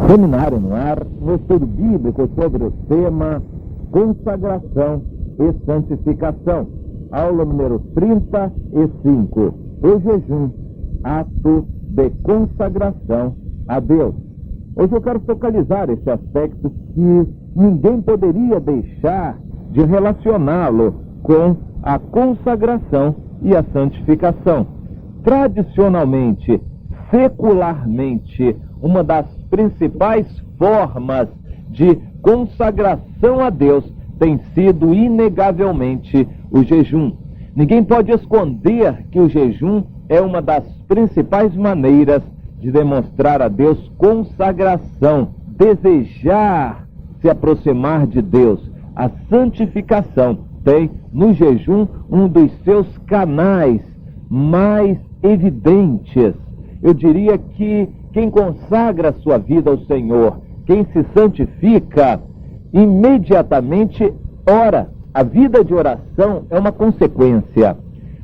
Seminário no ar, no estudo bíblico sobre o tema consagração e santificação. Aula número 35. O jejum, ato de consagração a Deus. Hoje eu quero focalizar esse aspecto que ninguém poderia deixar de relacioná-lo com a consagração e a santificação. Tradicionalmente, secularmente, uma das principais formas de consagração a Deus tem sido inegavelmente o jejum. Ninguém pode esconder que o jejum é uma das principais maneiras de demonstrar a Deus consagração, desejar se aproximar de Deus. A santificação tem no jejum um dos seus canais mais evidentes. Eu diria que quem consagra a sua vida ao Senhor, quem se santifica, imediatamente ora. A vida de oração é uma consequência.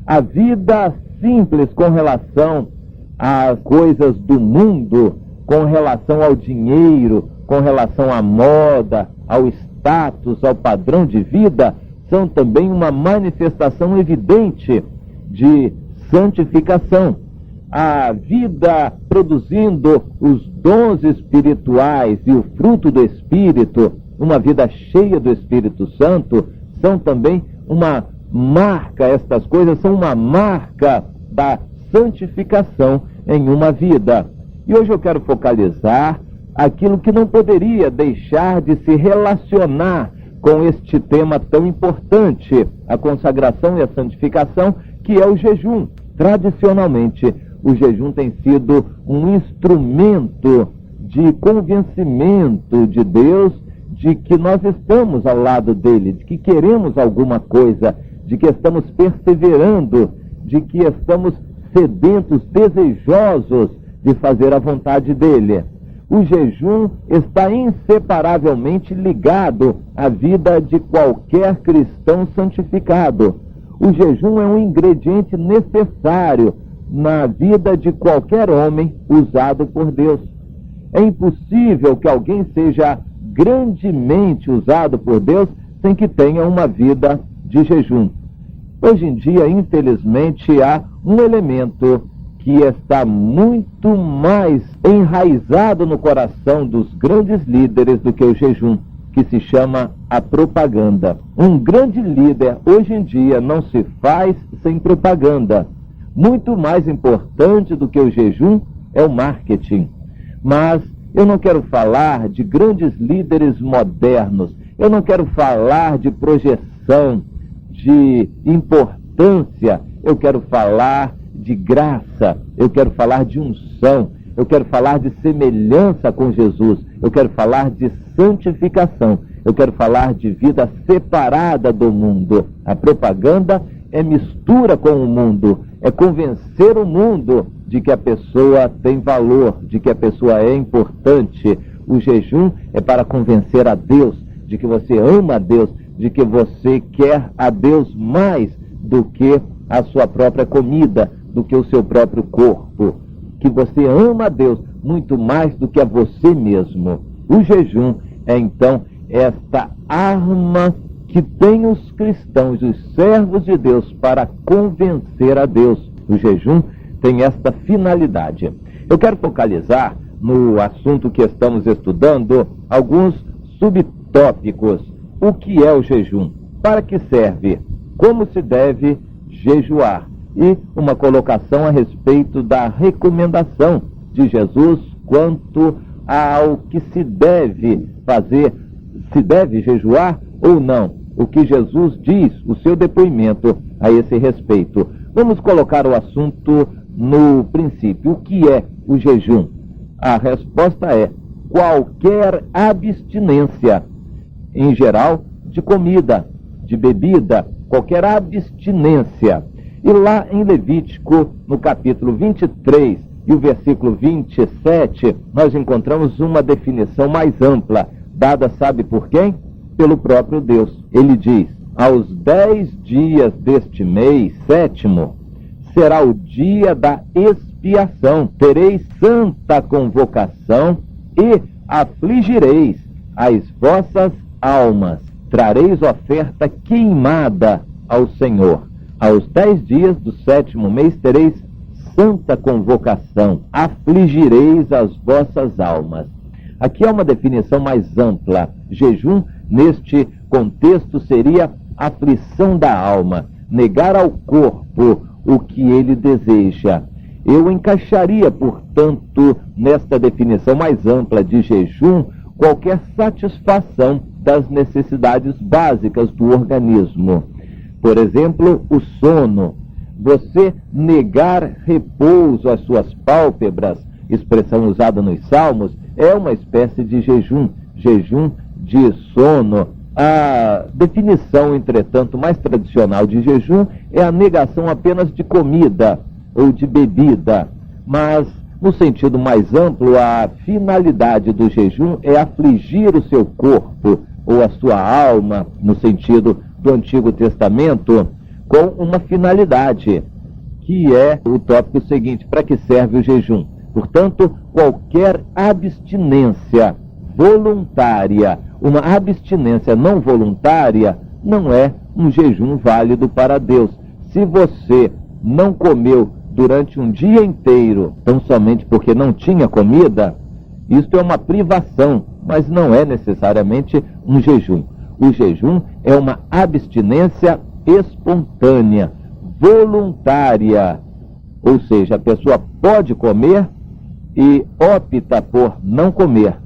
A vida simples com relação a coisas do mundo, com relação ao dinheiro, com relação à moda, ao status, ao padrão de vida, são também uma manifestação evidente de santificação. A vida produzindo os dons espirituais e o fruto do Espírito, uma vida cheia do Espírito Santo, são também uma marca, estas coisas são uma marca da santificação em uma vida. E hoje eu quero focalizar aquilo que não poderia deixar de se relacionar com este tema tão importante, a consagração e a santificação, que é o jejum. Tradicionalmente, o jejum tem sido um instrumento de convencimento de Deus de que nós estamos ao lado dele, de que queremos alguma coisa, de que estamos perseverando, de que estamos sedentos, desejosos de fazer a vontade dele. O jejum está inseparavelmente ligado à vida de qualquer cristão santificado. O jejum é um ingrediente necessário na vida de qualquer homem usado por Deus. É impossível que alguém seja grandemente usado por Deus sem que tenha uma vida de jejum. Hoje em dia, infelizmente, há um elemento que está muito mais enraizado no coração dos grandes líderes do que o jejum, que se chama a propaganda. Um grande líder, hoje em dia, não se faz sem propaganda. Muito mais importante do que o jejum é o marketing. Mas eu não quero falar de grandes líderes modernos, eu não quero falar de projeção, de importância, eu quero falar de graça, eu quero falar de unção, eu quero falar de semelhança com Jesus, eu quero falar de santificação, eu quero falar de vida separada do mundo. A propaganda é mistura com o mundo, é convencer o mundo de que a pessoa tem valor, de que a pessoa é importante. O jejum é para convencer a Deus de que você ama a Deus, de que você quer a Deus mais do que a sua própria comida, do que o seu próprio corpo, que você ama a Deus muito mais do que a você mesmo. O jejum é então esta arma que tem os cristãos, os servos de Deus, para convencer a Deus. O jejum tem esta finalidade. Eu quero focalizar no assunto que estamos estudando alguns subtópicos. O que é o jejum? Para que serve? Como se deve jejuar? E uma colocação a respeito da recomendação de Jesus quanto ao que se deve fazer, se deve jejuar ou não. O que Jesus diz, o seu depoimento a esse respeito. Vamos colocar o assunto no princípio. O que é o jejum? A resposta é qualquer abstinência, em geral, de comida, de bebida, qualquer abstinência. E lá em Levítico, no capítulo 23 e o versículo 27, nós encontramos uma definição mais ampla, dada sabe por quem? Pelo próprio Deus. Ele diz: aos 10 dias deste mês sétimo, será o dia da expiação. Tereis santa convocação e afligireis as vossas almas. Trareis oferta queimada ao Senhor. Aos 10 dias do 7º mês tereis santa convocação. Afligireis as vossas almas. Aqui é uma definição mais ampla. Jejum, neste contexto, seria aflição da alma, negar ao corpo o que ele deseja. Eu encaixaria, portanto, nesta definição mais ampla de jejum, qualquer satisfação das necessidades básicas do organismo. Por exemplo, o sono. Você negar repouso às suas pálpebras, expressão usada nos Salmos, é uma espécie de jejum de sono. A definição, entretanto, mais tradicional de jejum é a negação apenas de comida ou de bebida, mas, no sentido mais amplo, a finalidade do jejum é afligir o seu corpo ou a sua alma, no sentido do Antigo Testamento, com uma finalidade, que é o tópico seguinte: para que serve o jejum? Portanto, qualquer abstinência voluntária, uma abstinência não voluntária, não é um jejum válido para Deus. Se você não comeu durante um dia inteiro, tão somente porque não tinha comida, isto é uma privação, mas não é necessariamente um jejum. O jejum é uma abstinência espontânea, voluntária, ou seja, a pessoa pode comer e opta por não comer.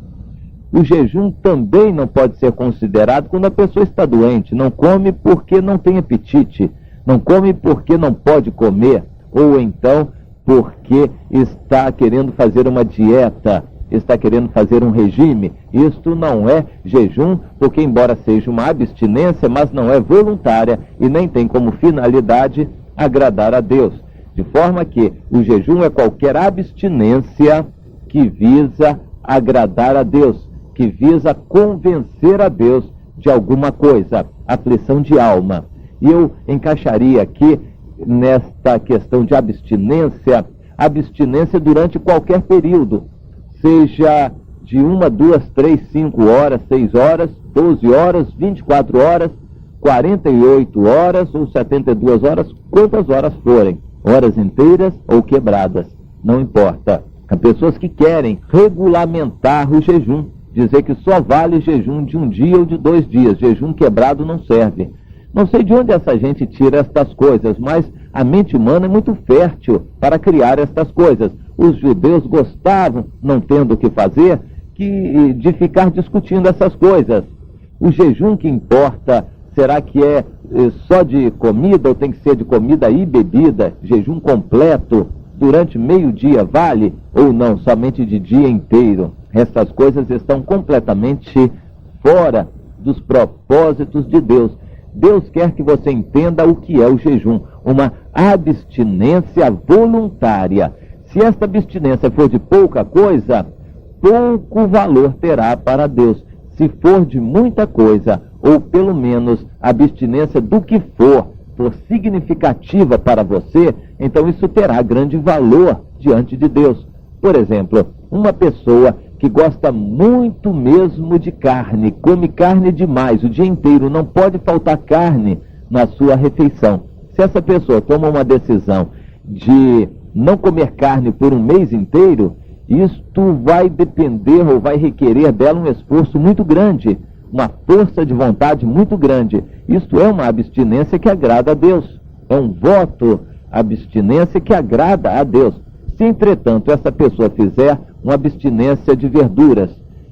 O jejum também não pode ser considerado quando a pessoa está doente, não come porque não tem apetite, não come porque não pode comer, ou então porque está querendo fazer uma dieta, está querendo fazer um regime. Isto não é jejum, porque embora seja uma abstinência, mas não é voluntária e nem tem como finalidade agradar a Deus. De forma que o jejum é qualquer abstinência que visa agradar a Deus, que visa convencer a Deus de alguma coisa, aflição de alma. E eu encaixaria aqui, nesta questão de abstinência, abstinência durante qualquer período, seja de 1, 2, 3, 5 horas, 6 horas, 12 horas, 24 horas, 48 horas ou 72 horas, quantas horas forem, horas inteiras ou quebradas, não importa. Há pessoas que querem regulamentar o jejum, dizer que só vale jejum de 1 dia ou de 2 dias, jejum quebrado não serve. Não sei de onde essa gente tira estas coisas, mas a mente humana é muito fértil para criar estas coisas. Os judeus gostavam, não tendo o que fazer, de ficar discutindo essas coisas. O jejum que importa, será que é só de comida ou tem que ser de comida e bebida? Jejum completo durante meio-dia vale ou não, somente de dia inteiro? Essas coisas estão completamente fora dos propósitos de Deus. Deus quer que você entenda o que é o jejum, uma abstinência voluntária. Se esta abstinência for de pouca coisa, pouco valor terá para Deus. Se for de muita coisa, ou pelo menos abstinência do que for significativa para você, então isso terá grande valor diante de Deus. Por exemplo, uma pessoa que gosta muito mesmo de carne, come carne demais o dia inteiro, não pode faltar carne na sua refeição. Se essa pessoa toma uma decisão de não comer carne por 1 mês inteiro, isto vai depender ou vai requerer dela um esforço muito grande, uma força de vontade muito grande. Isto é uma abstinência que agrada a Deus, é um voto, abstinência que agrada a Deus. Se, entretanto, essa pessoa fizer uma abstinência de verduras,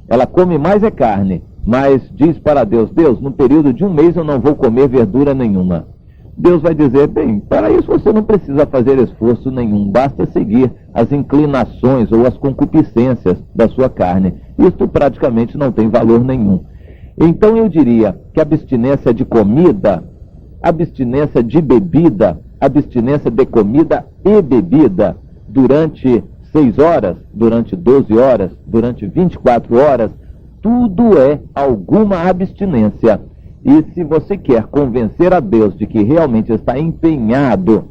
ela come mais carne, mas diz para Deus: Deus, no período de 1 mês eu não vou comer verdura nenhuma. Deus vai dizer: bem, para isso você não precisa fazer esforço nenhum, basta seguir as inclinações ou as concupiscências da sua carne. Isto praticamente não tem valor nenhum. Então eu diria que abstinência de comida, abstinência de bebida, abstinência de comida e bebida durante 6 horas, durante 12 horas, durante 24 horas, tudo é alguma abstinência. E se você quer convencer a Deus de que realmente está empenhado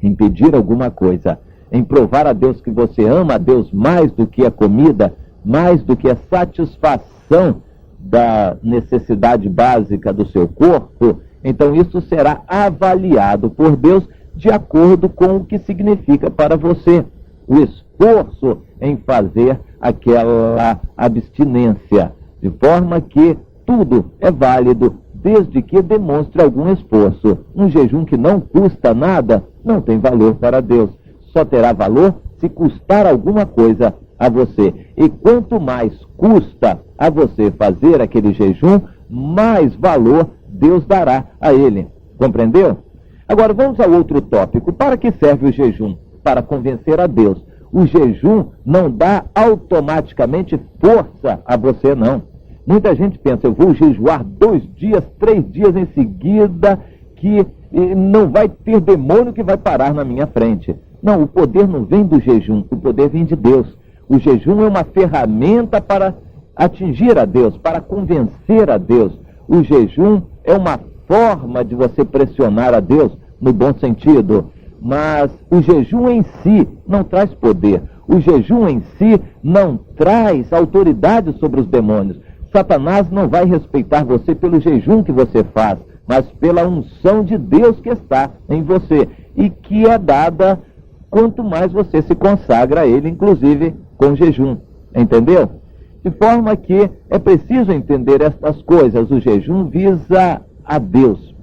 em pedir alguma coisa, em provar a Deus que você ama a Deus mais do que a comida, mais do que a satisfação da necessidade básica do seu corpo, então isso será avaliado por Deus de acordo com o que significa para você o esforço em fazer aquela abstinência, de forma que tudo é válido desde que demonstre algum esforço. Um jejum que não custa nada não tem valor para Deus, só terá valor se custar alguma coisa a você. E quanto mais custa a você fazer aquele jejum, mais valor Deus dará a ele. Compreendeu? Agora vamos ao outro tópico. Para que serve o jejum? Para convencer a Deus. O jejum não dá automaticamente força a você, não. Muita gente pensa, eu vou jejuar 2 dias, 3 dias em seguida, que não vai ter demônio que vai parar na minha frente. Não, o poder não vem do jejum, o poder vem de Deus. O jejum é uma ferramenta para atingir a Deus, para convencer a Deus. O jejum é uma forma de você pressionar a Deus, no bom sentido. Mas o jejum em si não traz poder. O jejum em si não traz autoridade sobre os demônios. Satanás não vai respeitar você pelo jejum que você faz, mas pela unção de Deus que está em você e que é dada quanto mais você se consagra a Ele, inclusive com jejum. Entendeu? De forma que é preciso entender estas coisas. O jejum visa a Deus.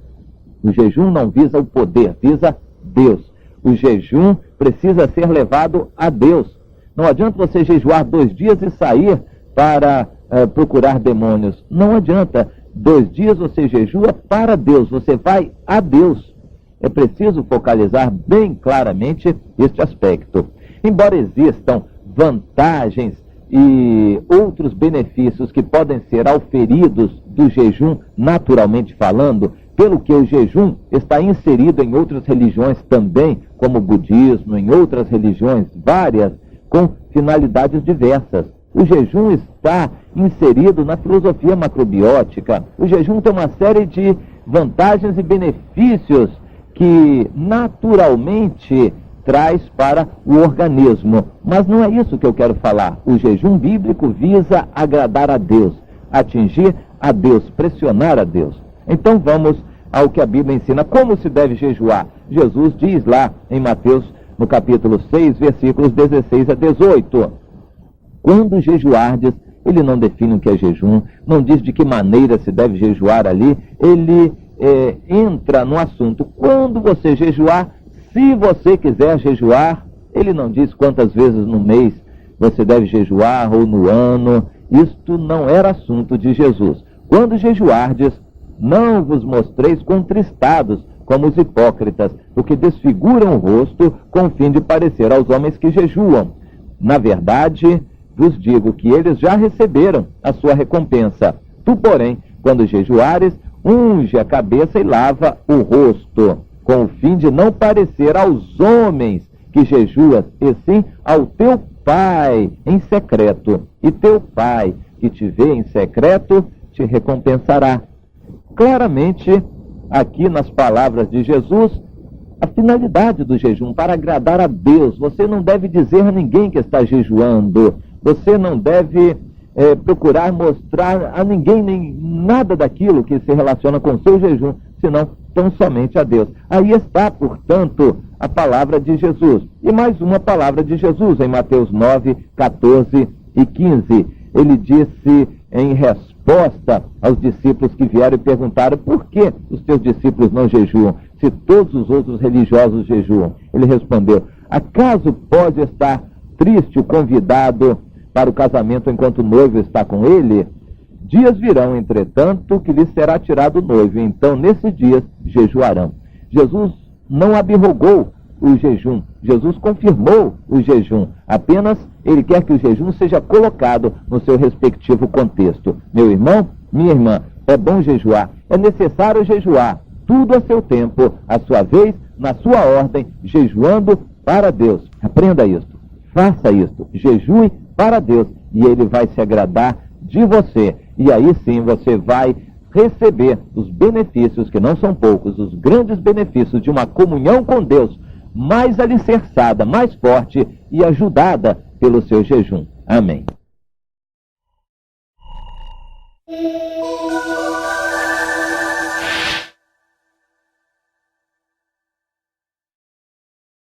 O jejum não visa o poder, visa Deus. O jejum precisa ser levado a Deus. Não adianta você jejuar 2 dias e sair para procurar demônios. Não adianta. 2 dias você jejua para Deus, você vai a Deus. É preciso focalizar bem claramente este aspecto. Embora existam vantagens e outros benefícios que podem ser auferidos do jejum, naturalmente falando, pelo que o jejum está inserido em outras religiões também, como o budismo, em outras religiões várias, com finalidades diversas. O jejum está inserido na filosofia macrobiótica. O jejum tem uma série de vantagens e benefícios que naturalmente traz para o organismo. Mas não é isso que eu quero falar. O jejum bíblico visa agradar a Deus, atingir a Deus, pressionar a Deus. Então vamos ao que a Bíblia ensina. Como se deve jejuar? Jesus diz lá em Mateus, no capítulo 6, versículos 16 a 18. Quando jejuardes, ele não define o que é jejum, não diz de que maneira se deve jejuar ali, ele entra no assunto. Quando você jejuar, se você quiser jejuar, ele não diz quantas vezes no mês você deve jejuar ou no ano. Isto não era assunto de Jesus. Quando jejuardes, não vos mostreis contristados como os hipócritas, porque desfiguram o rosto com o fim de parecer aos homens que jejuam. Na verdade, vos digo que eles já receberam a sua recompensa. Tu, porém, quando jejuares, unge a cabeça e lava o rosto, com o fim de não parecer aos homens que jejuas, e sim ao teu Pai em secreto. E teu Pai, que te vê em secreto, te recompensará. Claramente, aqui nas palavras de Jesus, a finalidade do jejum, para agradar a Deus. Você não deve dizer a ninguém que está jejuando. Você não deve procurar mostrar a ninguém nem nada daquilo que se relaciona com o seu jejum, senão tão somente a Deus. Aí está, portanto, a palavra de Jesus. E mais uma palavra de Jesus em Mateus 9, 14 e 15. Ele disse em resposta aos discípulos que vieram e perguntaram: por que os teus discípulos não jejuam, se todos os outros religiosos jejuam? Ele respondeu: acaso pode estar triste o convidado para o casamento enquanto o noivo está com ele? Dias virão, entretanto, que lhes será tirado o noivo, e então nesses dias jejuarão. Jesus não abrogou o jejum, Jesus confirmou o jejum, apenas ele quer que o jejum seja colocado no seu respectivo contexto. Meu irmão, minha irmã, é bom jejuar, é necessário jejuar, tudo a seu tempo, a sua vez, na sua ordem, jejuando para Deus. Aprenda isto, faça isto, jejue para Deus, e ele vai se agradar de você, e aí sim você vai receber os benefícios, que não são poucos, os grandes benefícios de uma comunhão com Deus, mais alicerçada, mais forte e ajudada pelo seu jejum. Amém.